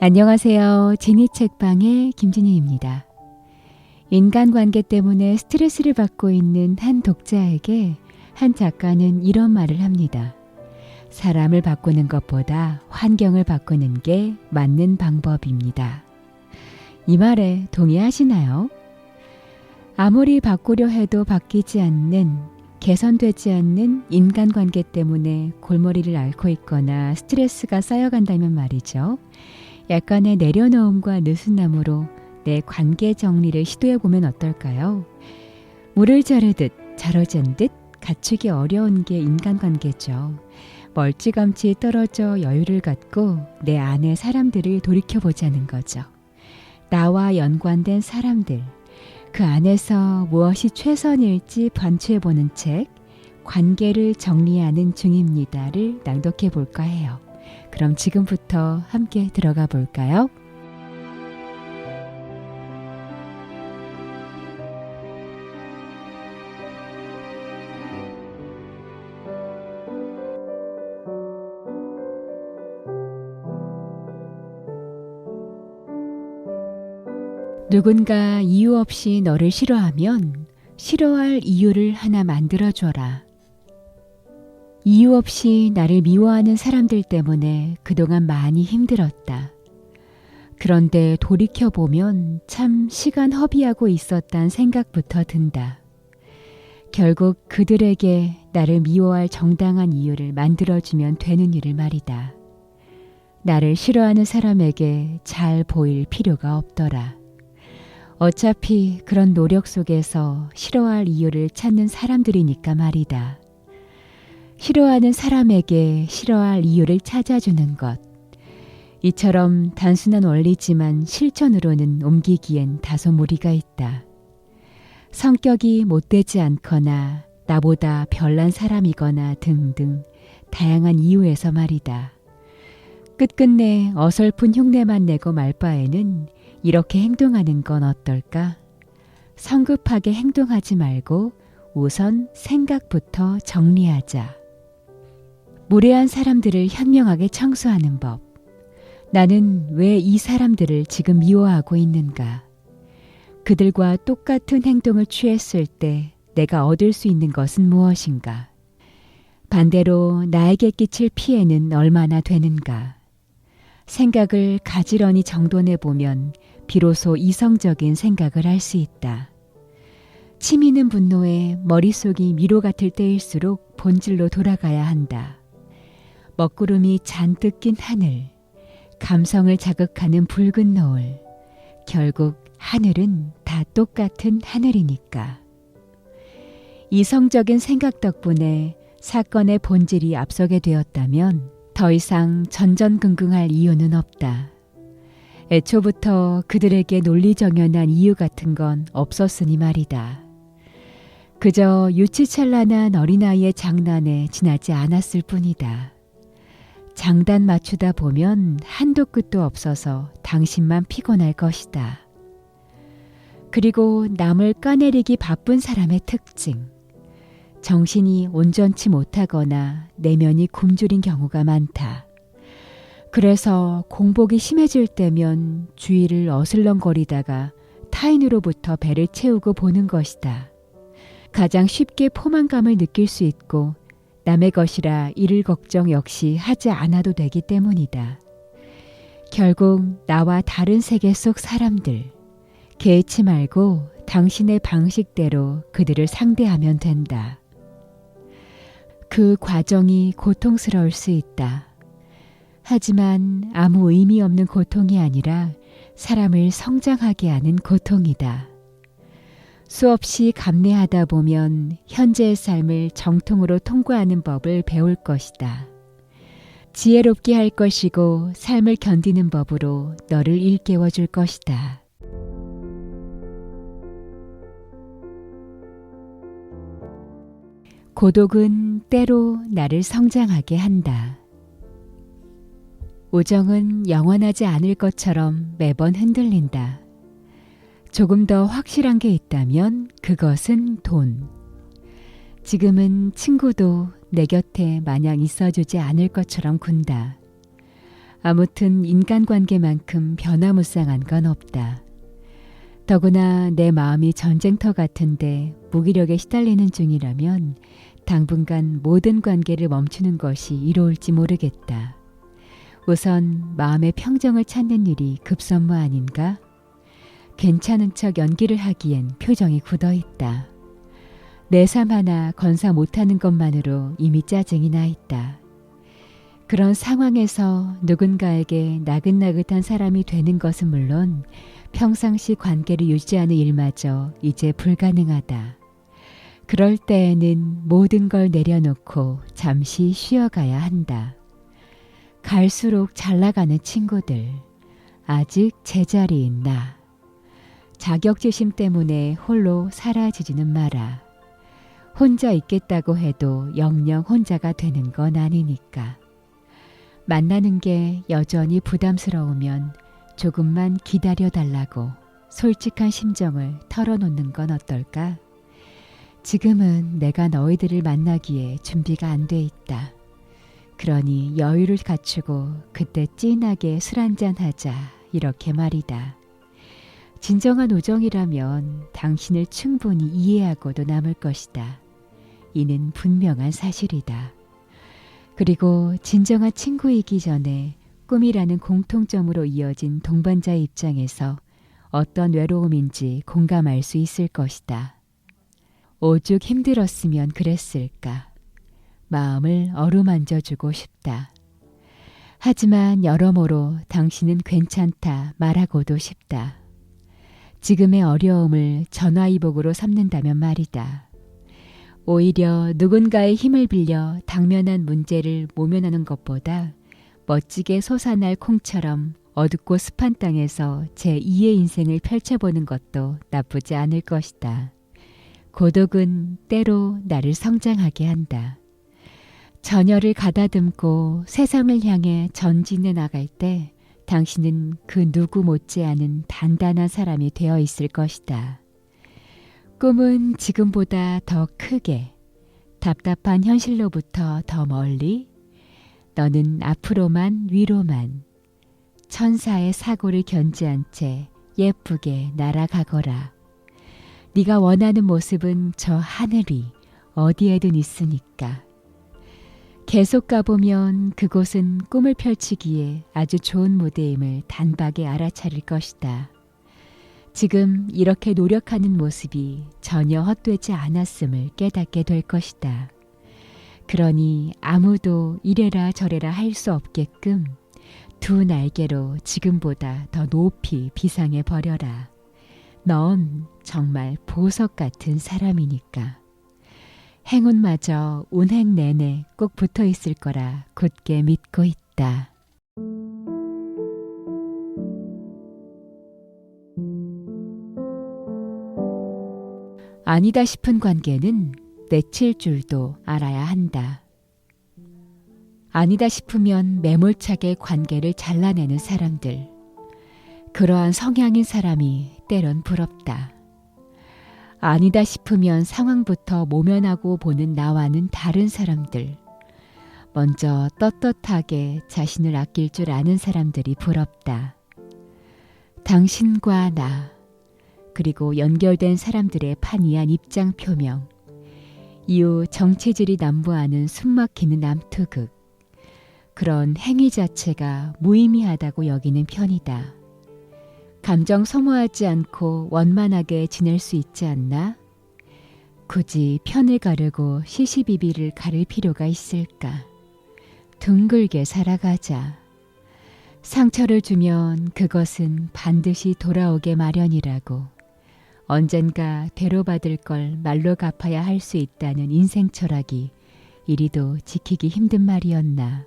안녕하세요. 지니 책방의 김진희입니다. 인간관계 때문에 스트레스를 받고 있는 한 독자에게 한 작가는 이런 말을 합니다. 사람을 바꾸는 것보다 환경을 바꾸는 게 맞는 방법입니다. 이 말에 동의하시나요? 아무리 바꾸려 해도 바뀌지 않는, 개선되지 않는 인간관계 때문에 골머리를 앓고 있거나 스트레스가 쌓여간다면 말이죠. 약간의 내려놓음과 느슨함으로 내 관계 정리를 시도해보면 어떨까요? 물을 자르듯 자로잰 듯 갖추기 어려운 게 인간관계죠. 멀찌감치 떨어져 여유를 갖고 내 안의 사람들을 돌이켜보자는 거죠. 나와 연관된 사람들, 그 안에서 무엇이 최선일지 반추해보는 책, 관계를 정리하는 중입니다를 낭독해 볼까 해요. 그럼 지금부터 함께 들어가 볼까요? 누군가 이유 없이 너를 싫어하면 싫어할 이유를 하나 만들어줘라. 이유 없이 나를 미워하는 사람들 때문에 그동안 많이 힘들었다. 그런데 돌이켜보면 참 시간 허비하고 있었단 생각부터 든다. 결국 그들에게 나를 미워할 정당한 이유를 만들어주면 되는 일을 말이다. 나를 싫어하는 사람에게 잘 보일 필요가 없더라. 어차피 그런 노력 속에서 싫어할 이유를 찾는 사람들이니까 말이다. 싫어하는 사람에게 싫어할 이유를 찾아주는 것. 이처럼 단순한 원리지만 실천으로는 옮기기엔 다소 무리가 있다. 성격이 못되지 않거나 나보다 별난 사람이거나 등등 다양한 이유에서 말이다. 끝끝내 어설픈 흉내만 내고 말 바에는 이렇게 행동하는 건 어떨까? 성급하게 행동하지 말고 우선 생각부터 정리하자. 무례한 사람들을 현명하게 청소하는 법. 나는 왜 이 사람들을 지금 미워하고 있는가? 그들과 똑같은 행동을 취했을 때 내가 얻을 수 있는 것은 무엇인가? 반대로 나에게 끼칠 피해는 얼마나 되는가? 생각을 가지런히 정돈해보면 비로소 이성적인 생각을 할 수 있다. 치미는 분노에 머릿속이 미로 같을 때일수록 본질로 돌아가야 한다. 먹구름이 잔뜩 낀 하늘, 감성을 자극하는 붉은 노을, 결국 하늘은 다 똑같은 하늘이니까. 이성적인 생각 덕분에 사건의 본질이 앞서게 되었다면 더 이상 전전긍긍할 이유는 없다. 애초부터 그들에게 논리정연한 이유 같은 건 없었으니 말이다. 그저 유치찬란한 어린아이의 장난에 지나지 않았을 뿐이다. 장단 맞추다 보면 한도 끝도 없어서 당신만 피곤할 것이다. 그리고 남을 까내리기 바쁜 사람의 특징. 정신이 온전치 못하거나 내면이 굶주린 경우가 많다. 그래서 공복이 심해질 때면 주위를 어슬렁거리다가 타인으로부터 배를 채우고 보는 것이다. 가장 쉽게 포만감을 느낄 수 있고 남의 것이라 이를 걱정 역시 하지 않아도 되기 때문이다. 결국 나와 다른 세계 속 사람들, 개의치 말고 당신의 방식대로 그들을 상대하면 된다. 그 과정이 고통스러울 수 있다. 하지만 아무 의미 없는 고통이 아니라 사람을 성장하게 하는 고통이다. 수없이 감내하다 보면 현재의 삶을 정통으로 통과하는 법을 배울 것이다. 지혜롭게 할 것이고 삶을 견디는 법으로 너를 일깨워 줄 것이다. 고독은 때로 나를 성장하게 한다. 우정은 영원하지 않을 것처럼 매번 흔들린다. 조금 더 확실한 게 있다면 그것은 돈. 지금은 친구도 내 곁에 마냥 있어주지 않을 것처럼 군다. 아무튼 인간관계만큼 변화무쌍한 건 없다. 더구나 내 마음이 전쟁터 같은데 무기력에 시달리는 중이라면 당분간 모든 관계를 멈추는 것이 이로울지 모르겠다. 우선 마음의 평정을 찾는 일이 급선무 아닌가? 괜찮은 척 연기를 하기엔 표정이 굳어있다. 내 삶 하나 건사 못하는 것만으로 이미 짜증이 나 있다. 그런 상황에서 누군가에게 나긋나긋한 사람이 되는 것은 물론 평상시 관계를 유지하는 일마저 이제 불가능하다. 그럴 때에는 모든 걸 내려놓고 잠시 쉬어가야 한다. 갈수록 잘 나가는 친구들, 아직 제자리인 나. 자격지심 때문에 홀로 사라지지는 마라. 혼자 있겠다고 해도 영영 혼자가 되는 건 아니니까. 만나는 게 여전히 부담스러우면 조금만 기다려달라고 솔직한 심정을 털어놓는 건 어떨까? 지금은 내가 너희들을 만나기에 준비가 안 돼 있다. 그러니 여유를 갖추고 그때 찐하게 술 한잔 하자 이렇게 말이다. 진정한 우정이라면 당신을 충분히 이해하고도 남을 것이다. 이는 분명한 사실이다. 그리고 진정한 친구이기 전에 꿈이라는 공통점으로 이어진 동반자의 입장에서 어떤 외로움인지 공감할 수 있을 것이다. 오죽 힘들었으면 그랬을까. 마음을 어루만져주고 싶다. 하지만 여러모로 당신은 괜찮다 말하고도 싶다. 지금의 어려움을 전화위복으로 삼는다면 말이다. 오히려 누군가의 힘을 빌려 당면한 문제를 모면하는 것보다 멋지게 솟아날 콩처럼 어둡고 습한 땅에서 제2의 인생을 펼쳐보는 것도 나쁘지 않을 것이다. 고독은 때로 나를 성장하게 한다. 전열을 가다듬고 세상을 향해 전진해 나갈 때 당신은 그 누구 못지않은 단단한 사람이 되어 있을 것이다. 꿈은 지금보다 더 크게, 답답한 현실로부터 더 멀리, 너는 앞으로만 위로만, 천사의 사고를 견지한 채 예쁘게 날아가거라. 네가 원하는 모습은 저 하늘이 어디에든 있으니까. 계속 가보면 그곳은 꿈을 펼치기에 아주 좋은 무대임을 단박에 알아차릴 것이다. 지금 이렇게 노력하는 모습이 전혀 헛되지 않았음을 깨닫게 될 것이다. 그러니 아무도 이래라 저래라 할 수 없게끔 두 날개로 지금보다 더 높이 비상해 버려라. 넌 정말 보석 같은 사람이니까. 행운마저 운행 내내 꼭 붙어 있을 거라 굳게 믿고 있다. 아니다 싶은 관계는 내칠 줄도 알아야 한다. 아니다 싶으면 매몰차게 관계를 잘라내는 사람들. 그러한 성향인 사람이 때론 부럽다. 아니다 싶으면 상황부터 모면하고 보는 나와는 다른 사람들. 먼저 떳떳하게 자신을 아낄 줄 아는 사람들이 부럽다. 당신과 나, 그리고 연결된 사람들의 판이한 입장 표명, 이후 정체질이 난무하는 숨막히는 남투극, 그런 행위 자체가 무의미하다고 여기는 편이다. 감정 소모하지 않고 원만하게 지낼 수 있지 않나? 굳이 편을 가르고 시시비비를 가를 필요가 있을까? 둥글게 살아가자. 상처를 주면 그것은 반드시 돌아오게 마련이라고. 언젠가 대로받을 걸 말로 갚아야 할 수 있다는 인생 철학이 이리도 지키기 힘든 말이었나.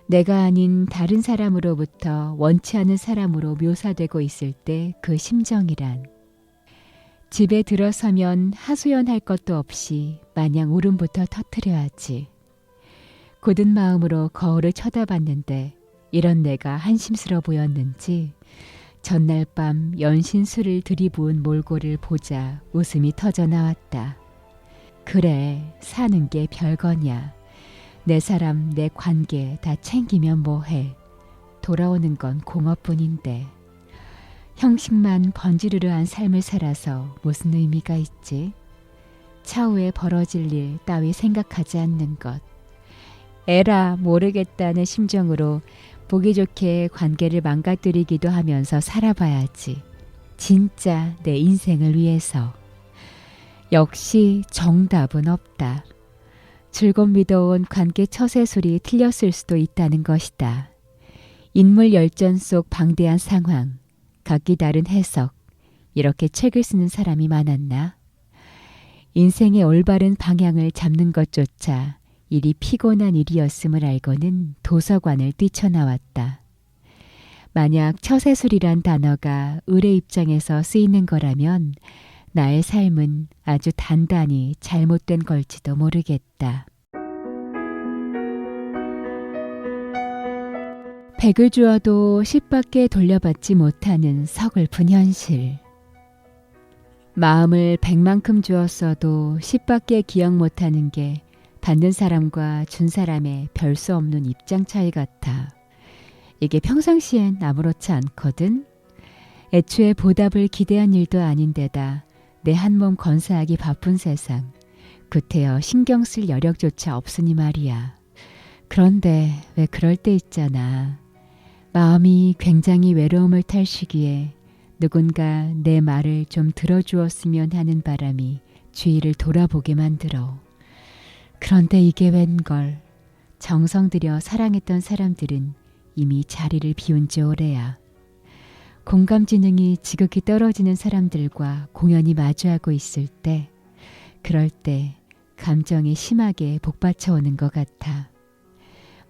내가 아닌 다른 사람으로부터 원치 않은 사람으로 묘사되고 있을 때 그 심정이란. 집에 들어서면 하소연할 것도 없이 마냥 울음부터 터뜨려야지. 굳은 마음으로 거울을 쳐다봤는데 이런 내가 한심스러워 보였는지 전날 밤 연신 술을 들이부은 몰골을 보자 웃음이 터져 나왔다. 그래, 사는 게 별거냐. 내 사람, 내 관계 다 챙기면 뭐해. 돌아오는 건 공허뿐인데 형식만 번지르르한 삶을 살아서 무슨 의미가 있지? 차후에 벌어질 일 따위 생각하지 않는 것. 에라 모르겠다는 심정으로 보기 좋게 관계를 망가뜨리기도 하면서 살아봐야지. 진짜 내 인생을 위해서. 역시 정답은 없다. 즐겁 믿어온 관계 처세술이 틀렸을 수도 있다는 것이다. 인물 열전 속 방대한 상황, 각기 다른 해석, 이렇게 책을 쓰는 사람이 많았나? 인생의 올바른 방향을 잡는 것조차 일이 피곤한 일이었음을 알고는 도서관을 뛰쳐나왔다. 만약 처세술이란 단어가 을의 입장에서 쓰이는 거라면 나의 삶은 아주 단단히 잘못된 걸지도 모르겠다. 백을 주어도 10밖에 돌려받지 못하는 서글픈 현실. 마음을 100만큼 주었어도 10밖에 기억 못하는 게 받는 사람과 준 사람의 별 수 없는 입장 차이 같아. 이게 평상시엔 아무렇지 않거든. 애초에 보답을 기대한 일도 아닌데다 내 한 몸 건사하기 바쁜 세상, 구태여 신경 쓸 여력조차 없으니 말이야. 그런데 왜 그럴 때 있잖아. 마음이 굉장히 외로움을 탈 시기에 누군가 내 말을 좀 들어주었으면 하는 바람이 주위를 돌아보게 만들어. 그런데 이게 웬걸. 정성 들여 사랑했던 사람들은 이미 자리를 비운 지 오래야. 공감 지능이 지극히 떨어지는 사람들과 공연히 마주하고 있을 때, 그럴 때 감정이 심하게 복받쳐 오는 것 같아.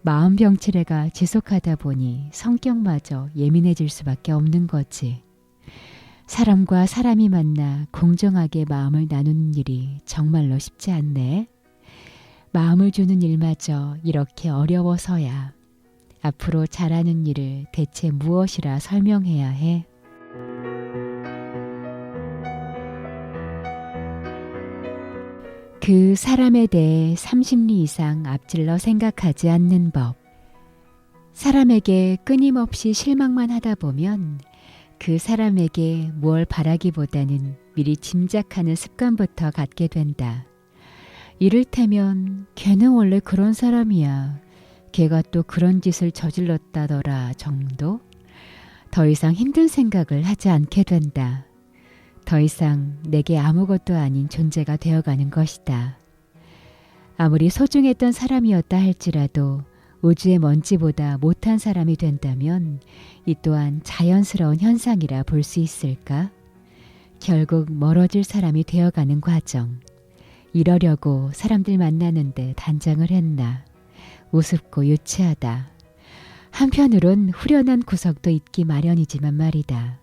마음 병치레가 지속하다 보니 성격마저 예민해질 수밖에 없는 거지. 사람과 사람이 만나 공정하게 마음을 나누는 일이 정말로 쉽지 않네. 마음을 주는 일마저 이렇게 어려워서야 앞으로 잘하는 일을 대체 무엇이라 설명해야 해? 그 사람에 대해 30리 이상 앞질러 생각하지 않는 법. 사람에게 끊임없이 실망만 하다 보면 그 사람에게 뭘 바라기보다는 미리 짐작하는 습관부터 갖게 된다. 이를테면 걔는 원래 그런 사람이야. 걔가 또 그런 짓을 저질렀다더라 정도? 더 이상 힘든 생각을 하지 않게 된다. 더 이상 내게 아무것도 아닌 존재가 되어가는 것이다. 아무리 소중했던 사람이었다 할지라도 우주의 먼지보다 못한 사람이 된다면 이 또한 자연스러운 현상이라 볼 수 있을까? 결국 멀어질 사람이 되어가는 과정. 이러려고 사람들 만나는데 단장을 했나? 우습고 유치하다. 한편으론 후련한 구석도 있기 마련이지만 말이다.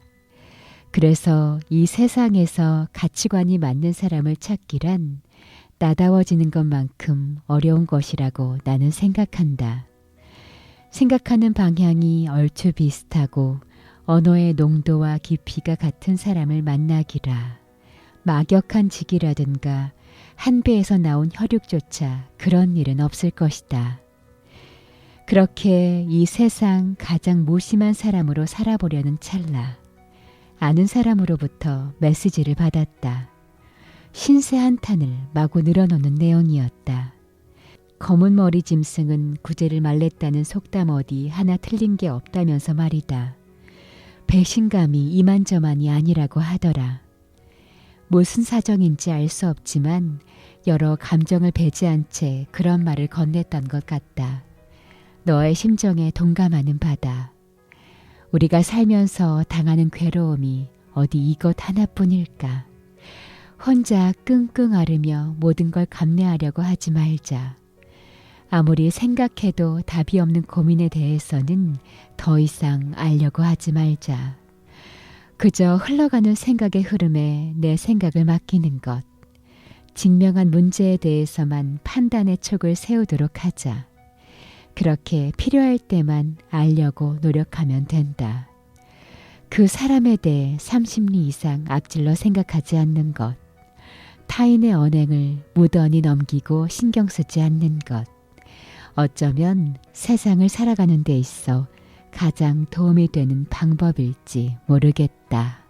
그래서 이 세상에서 가치관이 맞는 사람을 찾기란 나다워지는 것만큼 어려운 것이라고 나는 생각한다. 생각하는 방향이 얼추 비슷하고 언어의 농도와 깊이가 같은 사람을 만나기라. 막역한 직이라든가 한 배에서 나온 혈육조차 그런 일은 없을 것이다. 그렇게 이 세상 가장 무심한 사람으로 살아보려는 찰나 아는 사람으로부터 메시지를 받았다. 신세 한탄을 마구 늘어놓는 내용이었다. 검은 머리 짐승은 구제를 말랬다는 속담 어디 하나 틀린 게 없다면서 말이다. 배신감이 이만저만이 아니라고 하더라. 무슨 사정인지 알 수 없지만 여러 감정을 배제한 채 그런 말을 건넸던 것 같다. 너의 심정에 동감하는 바다. 우리가 살면서 당하는 괴로움이 어디 이것 하나뿐일까. 혼자 끙끙 앓으며 모든 걸 감내하려고 하지 말자. 아무리 생각해도 답이 없는 고민에 대해서는 더 이상 알려고 하지 말자. 그저 흘러가는 생각의 흐름에 내 생각을 맡기는 것. 직명한 문제에 대해서만 판단의 촉을 세우도록 하자. 그렇게 필요할 때만 알려고 노력하면 된다. 그 사람에 대해 30리 이상 앞질러 생각하지 않는 것. 타인의 언행을 무던히 넘기고 신경 쓰지 않는 것. 어쩌면 세상을 살아가는 데 있어 가장 도움이 되는 방법일지 모르겠다.